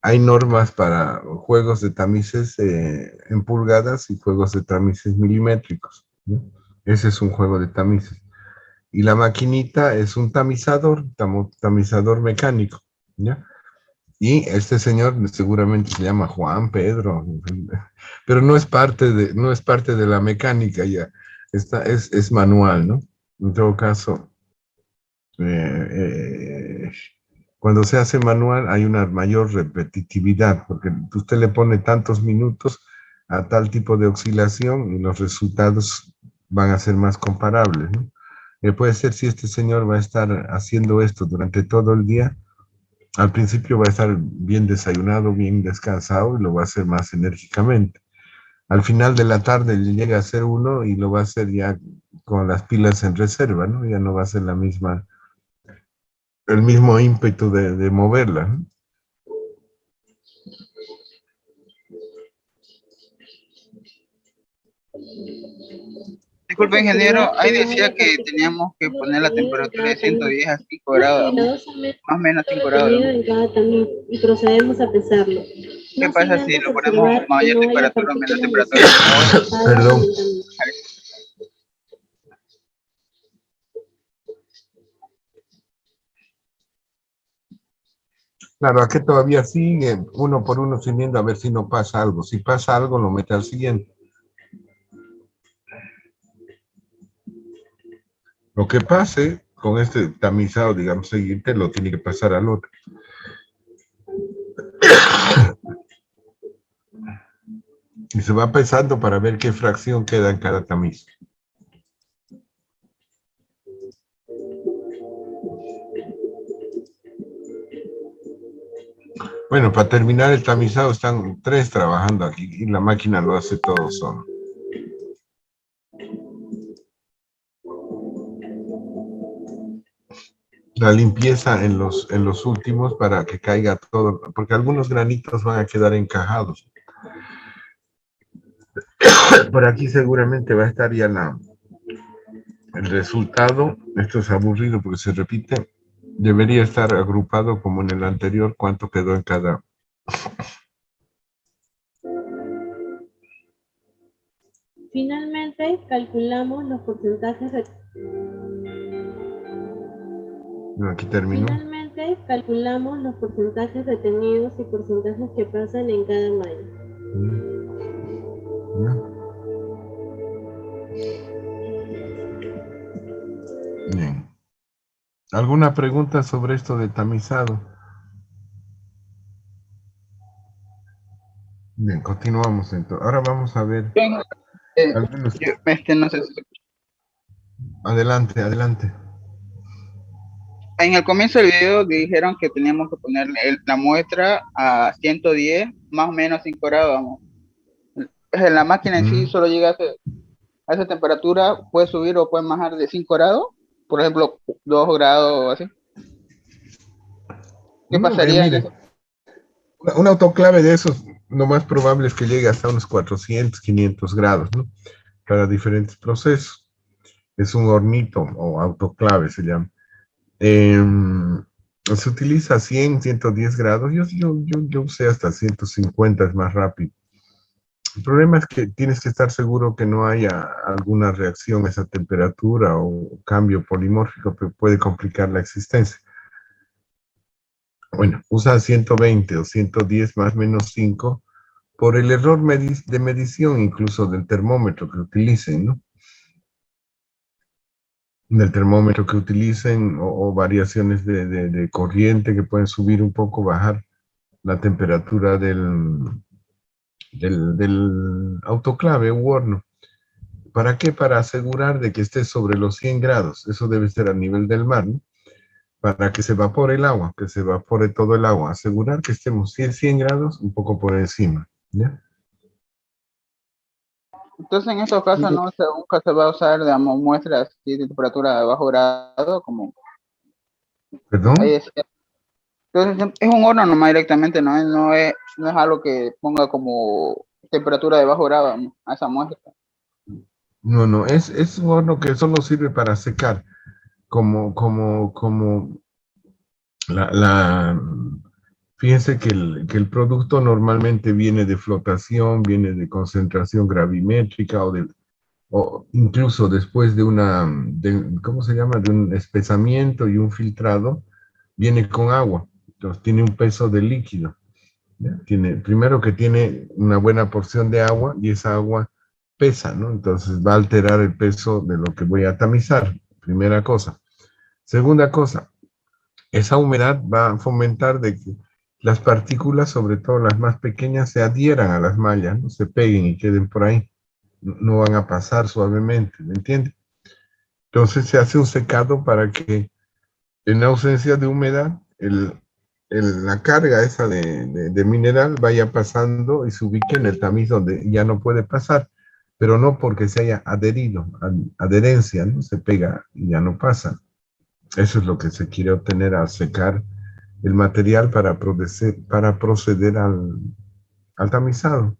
hay normas para juegos de tamices en pulgadas y juegos de tamices milimétricos, ¿no? Ese es un juego de tamices. Y la maquinita es un tamizador mecánico, ¿ya? Y este señor seguramente se llama Juan, Pedro, pero no es parte de la mecánica ya. Es manual, ¿no? En todo caso, cuando se hace manual hay una mayor repetitividad, porque usted le pone tantos minutos a tal tipo de oscilación y los resultados van a ser más comparables, ¿no? Puede ser si este señor va a estar haciendo esto durante todo el día, al principio va a estar bien desayunado, bien descansado y lo va a hacer más enérgicamente. Al final de la tarde le llega a hacer uno y lo va a hacer ya con las pilas en reserva, ¿no? Ya no va a ser el mismo ímpetu de moverla, ¿no? Disculpe, ingeniero, ahí decía que teníamos que poner la temperatura de 110 a 5 grados, más o menos 5 grados. en cada tamiz y procedemos a pesarlo. ¿Qué No pasa sin si antes lo ponemos observar a mayor que no haya temperatura o menor partículas temperatura? ligeras Perdón. en el tamiz. Claro, aquí todavía sigue uno por uno siguiendo a ver si no pasa algo. Si pasa algo, lo mete al siguiente. Lo que pase con este tamizado, digamos, siguiente, lo tiene que pasar al otro. Y se va pesando para ver qué fracción queda en cada tamiz. Bueno, para terminar el tamizado están 3 trabajando aquí y la máquina lo hace todo solo. La limpieza en los últimos para que caiga todo, porque algunos granitos van a quedar encajados. Por aquí seguramente va a estar ya el resultado. Esto es aburrido porque se repite. Debería estar agrupado como en el anterior, cuánto quedó en cada. Finalmente, calculamos los porcentajes de... Aquí terminó. Finalmente, calculamos los porcentajes detenidos y porcentajes que pasan en cada malla. Bien. ¿Alguna pregunta sobre esto de tamizado? Bien, continuamos entonces. Ahora vamos a ver algunos. No sé si... Adelante. En el comienzo del video dijeron que teníamos que ponerle la muestra a 110, más o menos 5 grados. Vamos. En la máquina en sí solo llega a esa temperatura, puede subir o puede bajar de 5 grados, por ejemplo, 2 grados o así. ¿Qué pasaría? Mire, un autoclave de esos, lo más probable es que llegue hasta unos 400, 500 grados, ¿no? Para diferentes procesos. Es un hornito o autoclave se llama. Se utiliza 100, 110 grados. Yo usé hasta 150, es más rápido. El problema es que tienes que estar seguro que no haya alguna reacción a esa temperatura o cambio polimórfico que puede complicar la existencia. Bueno, usa 120 o 110 más menos 5 por el error de medición incluso del termómetro que utilicen, ¿no? Del termómetro que utilicen o variaciones de corriente que pueden subir un poco, bajar la temperatura del autoclave u horno. ¿Para qué? Para asegurar de que esté sobre los 100 grados. Eso debe ser a nivel del mar, ¿no? Para que se evapore el agua, que se evapore todo el agua. Asegurar que estemos 100 grados, un poco por encima, ¿ya? Entonces, en estos casos nunca se va a usar, digamos, muestras de temperatura de bajo grado, como ¿Perdón? ahí decía. Entonces, es un horno nomás directamente, no es algo que ponga como temperatura de bajo grado, ¿no?, a esa muestra. No, es un horno que solo sirve para secar, como fíjense que el producto normalmente viene de flotación, viene de concentración gravimétrica o incluso después de ¿cómo se llama? De un espesamiento y un filtrado, viene con agua. Entonces tiene un peso de líquido, ¿ya? Primero que tiene una buena porción de agua y esa agua pesa, ¿no? Entonces va a alterar el peso de lo que voy a tamizar, primera cosa. Segunda cosa, esa humedad va a fomentar de que las partículas, sobre todo las más pequeñas, se adhieran a las mallas, no se peguen y queden por ahí. No van a pasar suavemente, ¿me entiende? Entonces se hace un secado para que en ausencia de humedad, la carga esa de mineral vaya pasando y se ubique en el tamiz donde ya no puede pasar, pero no porque se haya adherido, adherencia, ¿no? Se pega y ya no pasa. Eso es lo que se quiere obtener al secar el material para proceder al tamizado.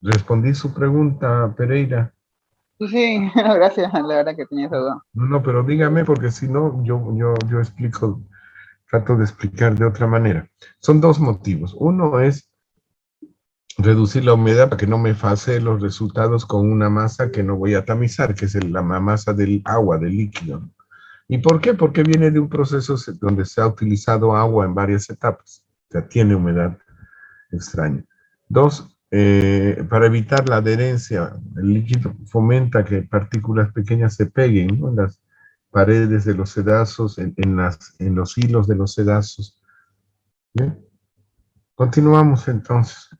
¿Respondí su pregunta, Pereira? Sí, gracias, la verdad que tenía esa duda. No, pero dígame, porque si no, yo explico, trato de explicar de otra manera. Son dos motivos. Uno es reducir la humedad para que no me fase los resultados con una masa que no voy a tamizar, que es la masa del agua, del líquido. ¿Y por qué? Porque viene de un proceso donde se ha utilizado agua en varias etapas. O sea, tiene humedad extraña. Dos, para evitar la adherencia, el líquido fomenta que partículas pequeñas se peguen, ¿no?, en las paredes de los sedazos, en los hilos de los sedazos. ¿Bien? Continuamos entonces.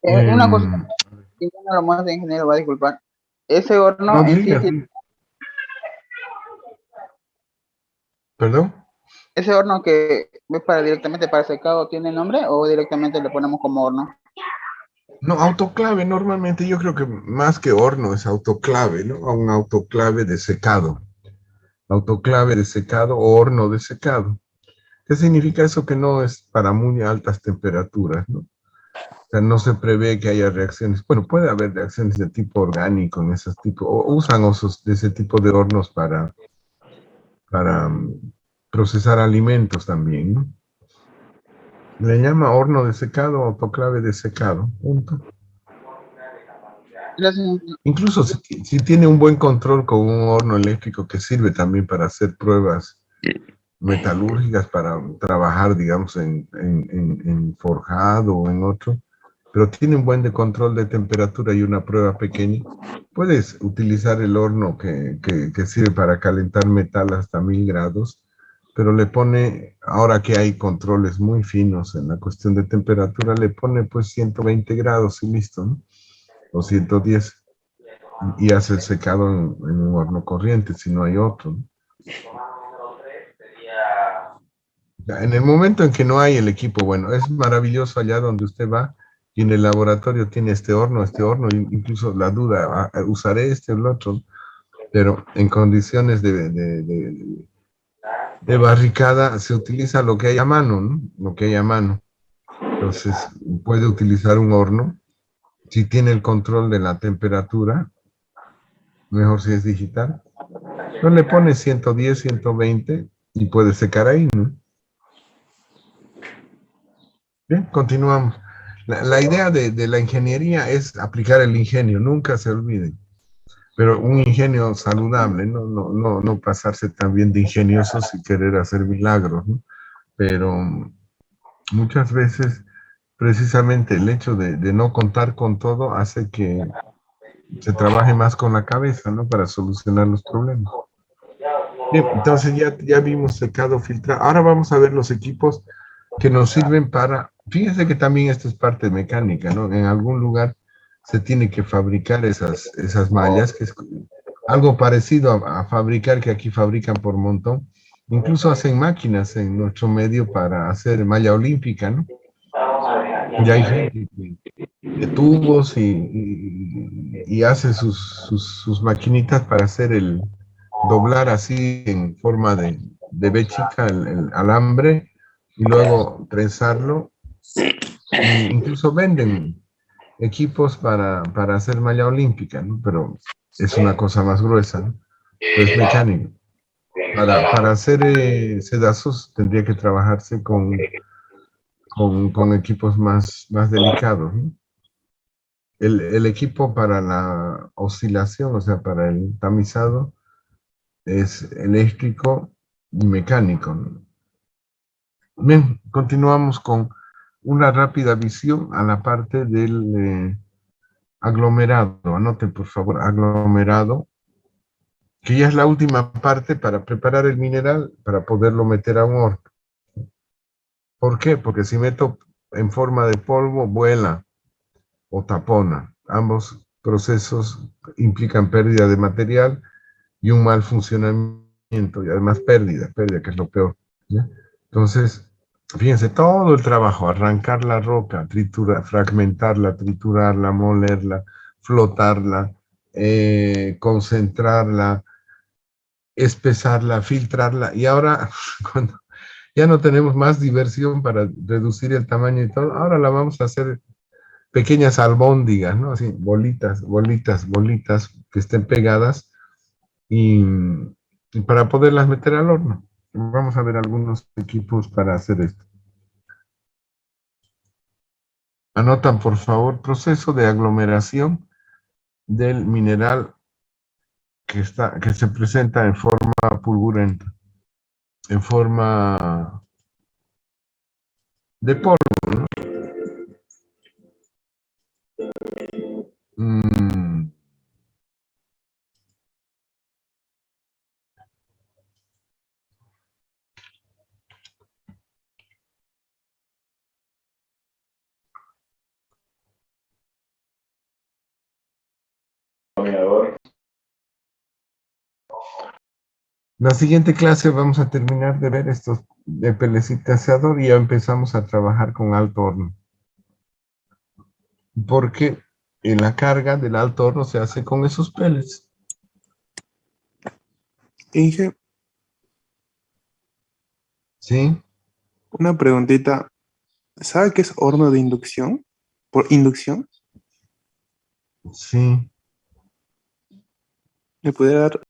Una cosa, si no lo muestra, ingeniero, va a disculpar. Ese horno No, en diga, sí, diga. ¿Perdón? ese horno que es directamente para secado, ¿tiene nombre o directamente le ponemos como horno? No, autoclave, normalmente yo creo que más que horno es autoclave, ¿no? Un autoclave de secado. Autoclave de secado o horno de secado. ¿Qué significa eso? Que no es para muy altas temperaturas, ¿no? O sea, no se prevé que haya reacciones. Bueno, puede haber reacciones de tipo orgánico en esos tipos, o usan de ese tipo de hornos para procesar alimentos también, ¿no? Le llama horno de secado o autoclave de secado, punto. Gracias. Incluso si tiene un buen control con un horno eléctrico que sirve también para hacer pruebas metalúrgicas, para trabajar, digamos, en forjado o en otro, pero tiene un buen de control de temperatura y una prueba pequeña, puedes utilizar el horno que sirve para calentar metal hasta 1000 grados, pero le pone, ahora que hay controles muy finos en la cuestión de temperatura, le pone pues 120 grados y listo, ¿no? O 110, y hace el secado en un horno corriente, si no hay otro, ¿no? En el momento en que no hay el equipo, bueno, es maravilloso allá donde usted va y en el laboratorio tiene este horno, incluso la duda, usaré este o el otro, pero en condiciones de barricada se utiliza lo que hay a mano, ¿no? Lo que hay a mano. Entonces, puede utilizar un horno, si tiene el control de la temperatura, mejor si es digital. No le pone 110, 120 y puede secar ahí, ¿no? Bien, continuamos. La idea de la ingeniería es aplicar el ingenio, nunca se olviden. Pero un ingenio saludable, no pasarse también de ingeniosos y querer hacer milagros, ¿no? Pero muchas veces, precisamente el hecho de no contar con todo hace que se trabaje más con la cabeza, ¿no? Para solucionar los problemas. Bien, entonces ya vimos secado, filtrado. Ahora vamos a ver los equipos que nos sirven para... Fíjense que también esto es parte mecánica, ¿no? En algún lugar se tiene que fabricar esas mallas, que es algo parecido a fabricar que aquí fabrican por montón. Incluso hacen máquinas en nuestro medio para hacer malla olímpica, ¿no? Y hay gente de tubos y hace sus maquinitas para hacer doblar así en forma de B chica el alambre y luego trenzarlo. E incluso venden equipos para hacer malla olímpica, ¿no? Pero es una cosa más gruesa, ¿no? Es mecánico. Para hacer sedazos tendría que trabajarse con equipos más delicados, ¿no? El equipo para la oscilación, o sea, para el tamizado, es eléctrico y mecánico, ¿no? Bien, continuamos con una rápida visión a la parte del aglomerado. Anoten, por favor, aglomerado, que ya es la última parte para preparar el mineral para poderlo meter a un horno. ¿Por qué? Porque si meto en forma de polvo, vuela o tapona. Ambos procesos implican pérdida de material y un mal funcionamiento, y además pérdida, que es lo peor, ¿ya? Entonces, fíjense, todo el trabajo, arrancar la roca, fragmentarla, triturarla, molerla, flotarla, concentrarla, espesarla, filtrarla, y ahora, cuando ya no tenemos más diversión para reducir el tamaño y todo, ahora la vamos a hacer pequeñas albóndigas, ¿no? Así, bolitas, bolitas, bolitas que estén pegadas y para poderlas meter al horno. Vamos a ver algunos equipos para hacer esto. Anotan, por favor, proceso de aglomeración del mineral que se presenta en forma pulgurenta, en forma de polvo, ¿no? La siguiente clase vamos a terminar de ver estos de pelecitas y ya empezamos a trabajar con alto horno. Porque en la carga del alto horno se hace con esos pellets. Inge, ¿Sí? una preguntita. ¿Sabe qué es horno de inducción? ¿Por inducción? Sí. ¿Me puede dar